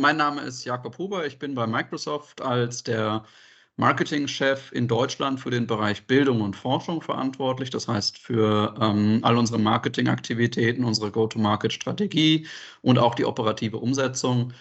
mein Name ist Jakob Huber. Ich bin bei Microsoft als der Marketingchef in Deutschland für den Bereich Bildung und Forschung verantwortlich. Das heißt für all unsere Marketingaktivitäten, unsere Go-to-Market-Strategie und auch die operative Umsetzung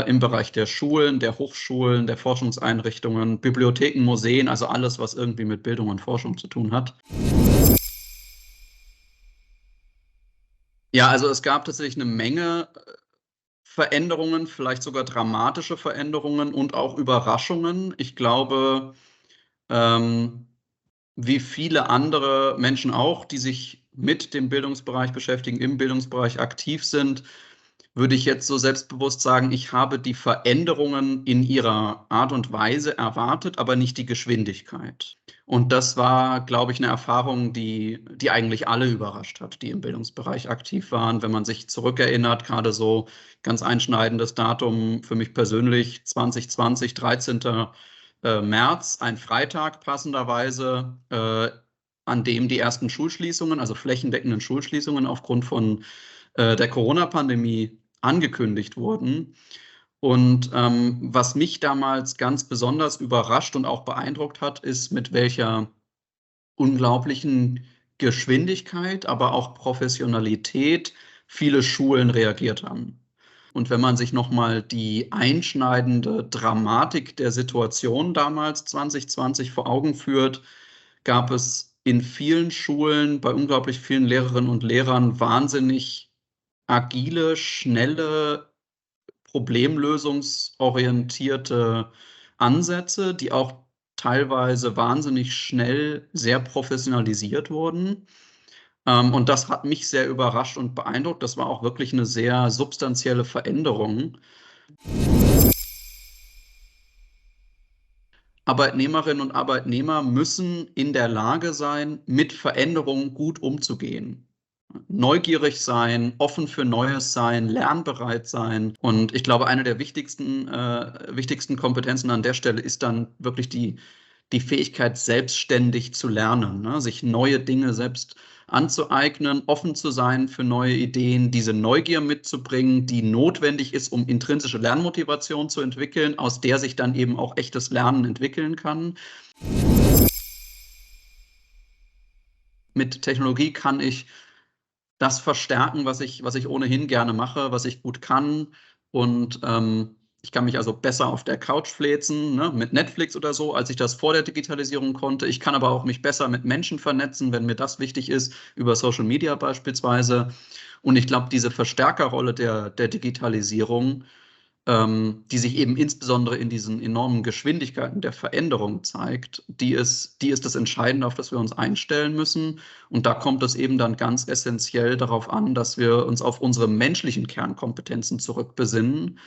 im Bereich der Schulen, der Hochschulen, der Forschungseinrichtungen, Bibliotheken, Museen, also alles, was irgendwie mit Bildung und Forschung zu tun hat. Ja, also es gab tatsächlich eine Menge Veränderungen, vielleicht sogar dramatische Veränderungen und auch Überraschungen. Ich glaube, ähm, wie viele andere Menschen auch, die sich mit dem Bildungsbereich beschäftigen, im Bildungsbereich aktiv sind, würde ich jetzt so selbstbewusst sagen, ich habe die Veränderungen in ihrer Art und Weise erwartet, aber nicht die Geschwindigkeit. Und das war, glaube ich, eine Erfahrung, die eigentlich alle überrascht hat, die im Bildungsbereich aktiv waren. Wenn man sich zurückerinnert, gerade so ganz einschneidendes Datum für mich persönlich, 2020, 13. März, ein Freitag passenderweise, an dem die ersten Schulschließungen, also flächendeckenden Schulschließungen aufgrund von der Corona-Pandemie angekündigt wurden. Und was mich damals ganz besonders überrascht und auch beeindruckt hat, ist, mit welcher unglaublichen Geschwindigkeit, aber auch Professionalität viele Schulen reagiert haben. Und wenn man sich nochmal die einschneidende Dramatik der Situation damals 2020 vor Augen führt, gab es in vielen Schulen, bei unglaublich vielen Lehrerinnen und Lehrern wahnsinnig agile, schnelle, problemlösungsorientierte Ansätze, die auch teilweise wahnsinnig schnell sehr professionalisiert wurden. Und das hat mich sehr überrascht und beeindruckt. Das war auch wirklich eine sehr substanzielle Veränderung. Arbeitnehmerinnen und Arbeitnehmer müssen in der Lage sein, mit Veränderungen gut umzugehen. Neugierig sein, offen für Neues sein, lernbereit sein. Und ich glaube, eine der wichtigsten Kompetenzen an der Stelle ist dann wirklich die Fähigkeit, selbstständig zu lernen, ne? Sich neue Dinge selbst anzueignen, offen zu sein für neue Ideen, diese Neugier mitzubringen, die notwendig ist, um intrinsische Lernmotivation zu entwickeln, aus der sich dann eben auch echtes Lernen entwickeln kann. Mit Technologie kann ich das verstärken, was ich ohnehin gerne mache, was ich gut kann. Und ich kann mich also besser auf der Couch fläzen, ne, mit Netflix oder so, als ich das vor der Digitalisierung konnte. Ich kann aber auch mich besser mit Menschen vernetzen, wenn mir das wichtig ist, über Social Media beispielsweise. Und ich glaube, diese Verstärkerrolle der Digitalisierung, die sich eben insbesondere in diesen enormen Geschwindigkeiten der Veränderung zeigt, die ist das Entscheidende, auf das wir uns einstellen müssen. Und da kommt es eben dann ganz essentiell darauf an, dass wir uns auf unsere menschlichen Kernkompetenzen zurückbesinnen.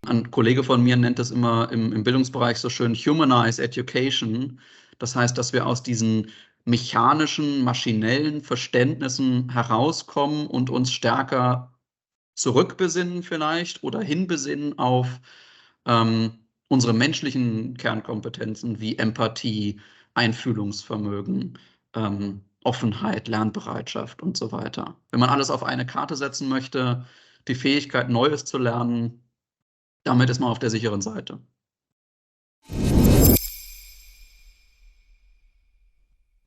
Ein Kollege von mir nennt das immer im Bildungsbereich so schön Humanize Education. Das heißt, dass wir aus diesen mechanischen, maschinellen Verständnissen herauskommen und uns stärker zurückbesinnen vielleicht oder hinbesinnen auf unsere menschlichen Kernkompetenzen wie Empathie, Einfühlungsvermögen, Offenheit, Lernbereitschaft und so weiter. Wenn man alles auf eine Karte setzen möchte, die Fähigkeit, Neues zu lernen, damit ist man auf der sicheren Seite.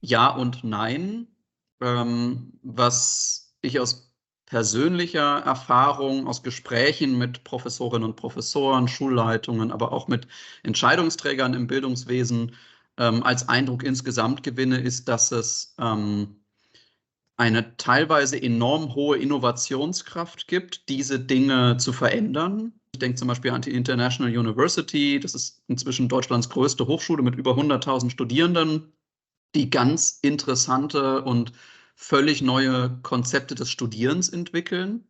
Ja und nein. Was ich aus persönlicher Erfahrung, aus Gesprächen mit Professorinnen und Professoren, Schulleitungen, aber auch mit Entscheidungsträgern im Bildungswesen als Eindruck insgesamt gewinne, ist, dass es eine teilweise enorm hohe Innovationskraft gibt, diese Dinge zu verändern. Ich denke zum Beispiel an die International University. Das ist inzwischen Deutschlands größte Hochschule mit über 100.000 Studierenden, die ganz interessante und völlig neue Konzepte des Studierens entwickeln.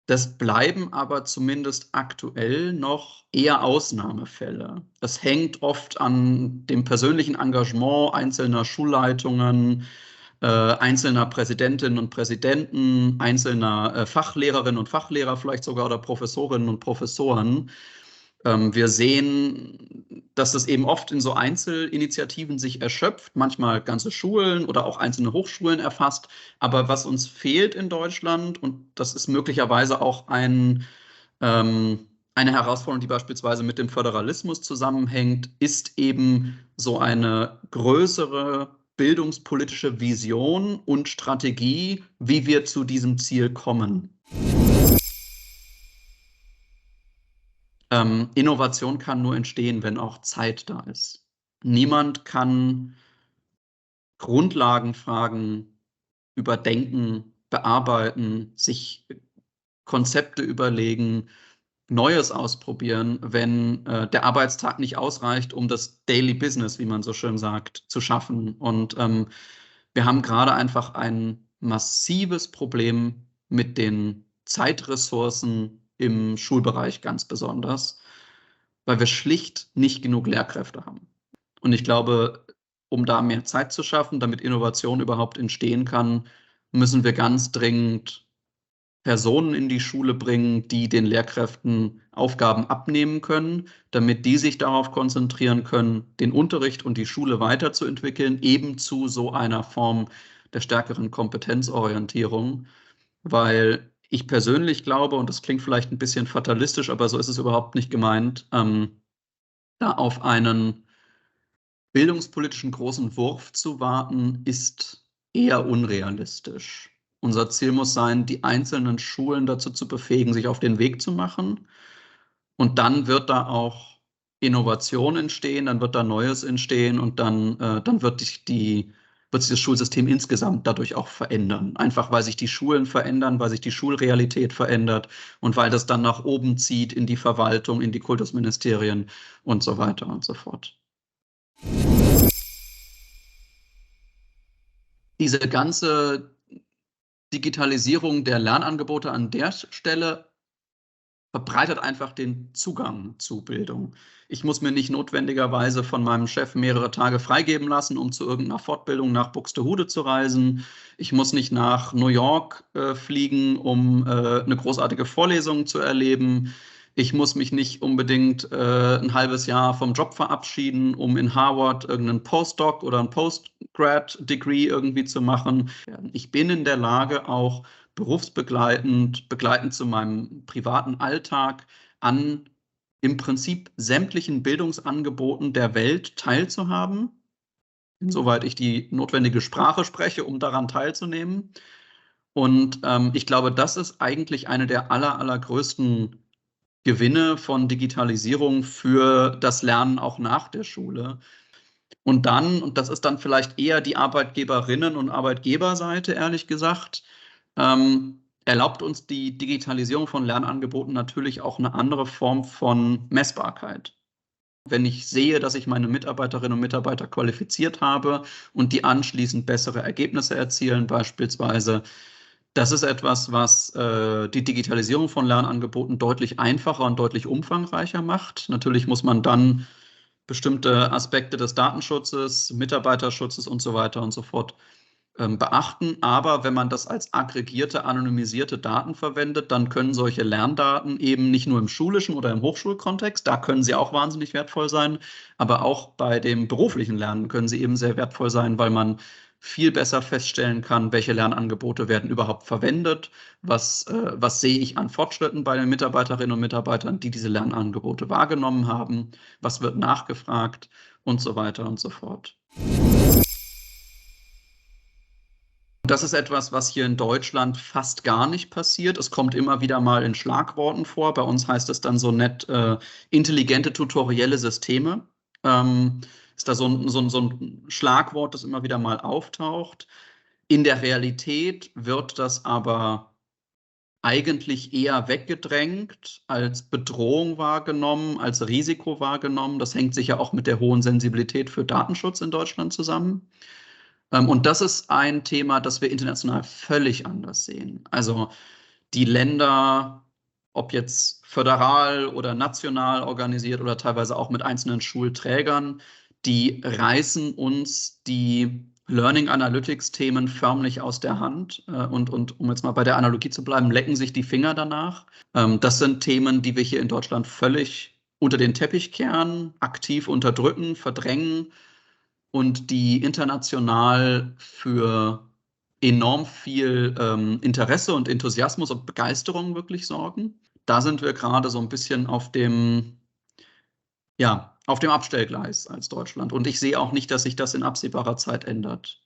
Das bleiben aber zumindest aktuell noch eher Ausnahmefälle. Es hängt oft an dem persönlichen Engagement einzelner Schulleitungen, einzelner Präsidentinnen und Präsidenten, einzelner Fachlehrerinnen und Fachlehrer vielleicht sogar oder Professorinnen und Professoren. Wir sehen, dass das eben oft in so Einzelinitiativen sich erschöpft, manchmal ganze Schulen oder auch einzelne Hochschulen erfasst. Aber was uns fehlt in Deutschland, und das ist möglicherweise auch eine Herausforderung, die beispielsweise mit dem Föderalismus zusammenhängt, ist eben so eine größere bildungspolitische Vision und Strategie, wie wir zu diesem Ziel kommen. Innovation kann nur entstehen, wenn auch Zeit da ist. Niemand kann Grundlagenfragen überdenken, bearbeiten, sich Konzepte überlegen, Neues ausprobieren, wenn der Arbeitstag nicht ausreicht, um das Daily Business, wie man so schön sagt, zu schaffen. Und wir haben gerade einfach ein massives Problem mit den Zeitressourcen im Schulbereich ganz besonders, weil wir schlicht nicht genug Lehrkräfte haben. Und ich glaube, um da mehr Zeit zu schaffen, damit Innovation überhaupt entstehen kann, müssen wir ganz dringend Personen in die Schule bringen, die den Lehrkräften Aufgaben abnehmen können, damit die sich darauf konzentrieren können, den Unterricht und die Schule weiterzuentwickeln, eben zu so einer Form der stärkeren Kompetenzorientierung. Weil ich persönlich glaube, und das klingt vielleicht ein bisschen fatalistisch, aber so ist es überhaupt nicht gemeint, da auf einen bildungspolitischen großen Wurf zu warten, ist eher unrealistisch. Unser Ziel muss sein, die einzelnen Schulen dazu zu befähigen, sich auf den Weg zu machen. Und dann wird da auch Innovation entstehen, dann wird da Neues entstehen und dann wird sich das Schulsystem insgesamt dadurch auch verändern. Einfach weil sich die Schulen verändern, weil sich die Schulrealität verändert und weil das dann nach oben zieht in die Verwaltung, in die Kultusministerien und so weiter und so fort. Diese ganze Digitalisierung der Lernangebote an der Stelle verbreitet einfach den Zugang zu Bildung. Ich muss mir nicht notwendigerweise von meinem Chef mehrere Tage freigeben lassen, um zu irgendeiner Fortbildung nach Buxtehude zu reisen. Ich muss nicht nach New York fliegen, um eine großartige Vorlesung zu erleben. Ich muss mich nicht unbedingt ein halbes Jahr vom Job verabschieden, um in Harvard irgendeinen Postdoc oder ein Postgrad-Degree irgendwie zu machen. Ich bin in der Lage, auch begleitend zu meinem privaten Alltag an im Prinzip sämtlichen Bildungsangeboten der Welt teilzuhaben, insoweit ich die notwendige Sprache spreche, um daran teilzunehmen. Und ich glaube, das ist eigentlich eine der allergrößten Gewinne von Digitalisierung für das Lernen auch nach der Schule. Und das ist dann vielleicht eher die Arbeitgeberinnen- und Arbeitgeberseite, ehrlich gesagt, erlaubt uns die Digitalisierung von Lernangeboten natürlich auch eine andere Form von Messbarkeit. Wenn ich sehe, dass ich meine Mitarbeiterinnen und Mitarbeiter qualifiziert habe und die anschließend bessere Ergebnisse erzielen, beispielsweise, das ist etwas, was die Digitalisierung von Lernangeboten deutlich einfacher und deutlich umfangreicher macht. Natürlich muss man dann bestimmte Aspekte des Datenschutzes, Mitarbeiterschutzes und so weiter und so fort beachten. Aber wenn man das als aggregierte, anonymisierte Daten verwendet, dann können solche Lerndaten eben nicht nur im schulischen oder im Hochschulkontext, da können sie auch wahnsinnig wertvoll sein, aber auch bei dem beruflichen Lernen können sie eben sehr wertvoll sein, weil man viel besser feststellen kann, welche Lernangebote werden überhaupt verwendet, was sehe ich an Fortschritten bei den Mitarbeiterinnen und Mitarbeitern, die diese Lernangebote wahrgenommen haben, was wird nachgefragt und so weiter und so fort. Das ist etwas, was hier in Deutschland fast gar nicht passiert. Es kommt immer wieder mal in Schlagworten vor. Bei uns heißt es dann so nett intelligente tutorielle Systeme. Ist da so ein Schlagwort, das immer wieder mal auftaucht. In der Realität wird das aber eigentlich eher weggedrängt, als Bedrohung wahrgenommen, als Risiko wahrgenommen. Das hängt sicher auch mit der hohen Sensibilität für Datenschutz in Deutschland zusammen. Und das ist ein Thema, das wir international völlig anders sehen. Also die Länder, ob jetzt föderal oder national organisiert oder teilweise auch mit einzelnen Schulträgern, die reißen uns die Learning Analytics-Themen förmlich aus der Hand und um jetzt mal bei der Analogie zu bleiben, lecken sich die Finger danach. Das sind Themen, die wir hier in Deutschland völlig unter den Teppich kehren, aktiv unterdrücken, verdrängen und die international für enorm viel, Interesse und Enthusiasmus und Begeisterung wirklich sorgen. Da sind wir grade so 'n bisschen auf dem Abstellgleis als Deutschland und ich sehe auch nicht, dass sich das in absehbarer Zeit ändert.